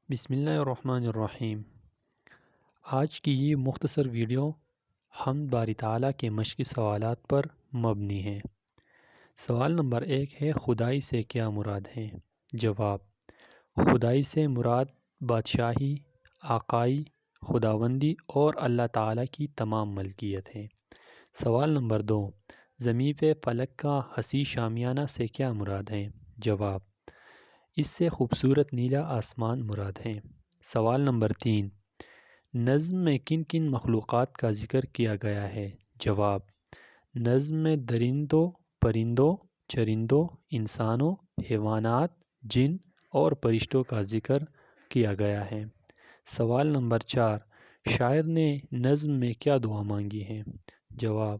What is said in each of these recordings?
بسم اللہ الرحمن الرحیم۔ آج کی یہ مختصر ویڈیو حمد باری تعالیٰ کے مشقی سوالات پر مبنی ہے۔ سوال نمبر 1 ہے، خدائی سے کیا مراد ہے؟ جواب: خدائی سے مراد بادشاہی، آقائی، خداوندی اور اللہ تعالیٰ کی تمام ملکیت ہے۔ سوال نمبر 2، زمین پہ فلک کا حسین شامیانہ سے کیا مراد ہے؟ جواب: اس سے خوبصورت نیلا آسمان مراد ہے۔ سوال نمبر 3، نظم میں کن کن مخلوقات کا ذکر کیا گیا ہے؟ جواب: نظم میں درندوں، پرندوں، چرندوں، انسانوں، حیوانات، جن اور فرشتوں کا ذکر کیا گیا ہے۔ سوال نمبر 4، شاعر نے نظم میں کیا دعا مانگی ہے؟ جواب: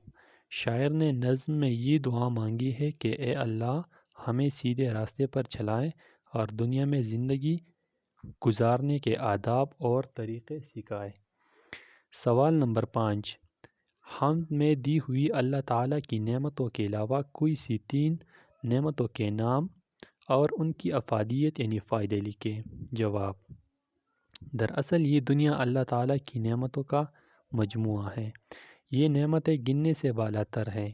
شاعر نے نظم میں یہ دعا مانگی ہے کہ اے اللہ، ہمیں سیدھے راستے پر چلائیں اور دنیا میں زندگی گزارنے کے آداب اور طریقے سکھائیں۔ سوال نمبر 5، حمد میں دی ہوئی اللہ تعالیٰ کی نعمتوں کے علاوہ کوئی سی 3 نعمتوں کے نام اور ان کی افادیت یعنی فائدے لکھیں۔ جواب: دراصل یہ دنیا اللہ تعالیٰ کی نعمتوں کا مجموعہ ہے۔ یہ نعمتیں گننے سے بالاتر ہیں۔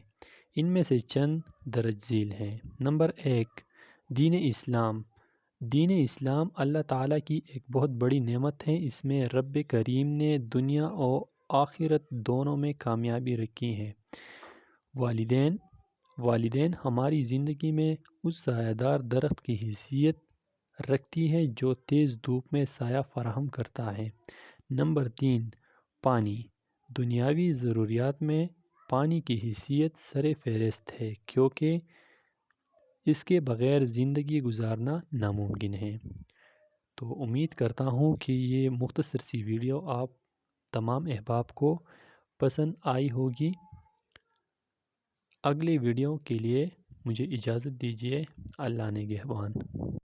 ان میں سے چند درج ذیل ہیں۔ نمبر 1، دین اسلام۔ دین اسلام اللہ تعالیٰ کی ایک بہت بڑی نعمت ہے۔ اس میں رب کریم نے دنیا اور آخرت دونوں میں کامیابی رکھی ہے۔ والدین ہماری زندگی میں اس سایہ دار درخت کی حیثیت رکھتی ہے جو تیز دھوپ میں سایہ فراہم کرتا ہے۔ نمبر 3، پانی۔ دنیاوی ضروریات میں پانی کی حیثیت سر فہرست ہے کیونکہ اس کے بغیر زندگی گزارنا ناممکن ہے۔ تو امید کرتا ہوں کہ یہ مختصر سی ویڈیو آپ تمام احباب کو پسند آئی ہوگی۔ اگلی ویڈیو کے لیے مجھے اجازت دیجیے۔ اللہ نگہبان۔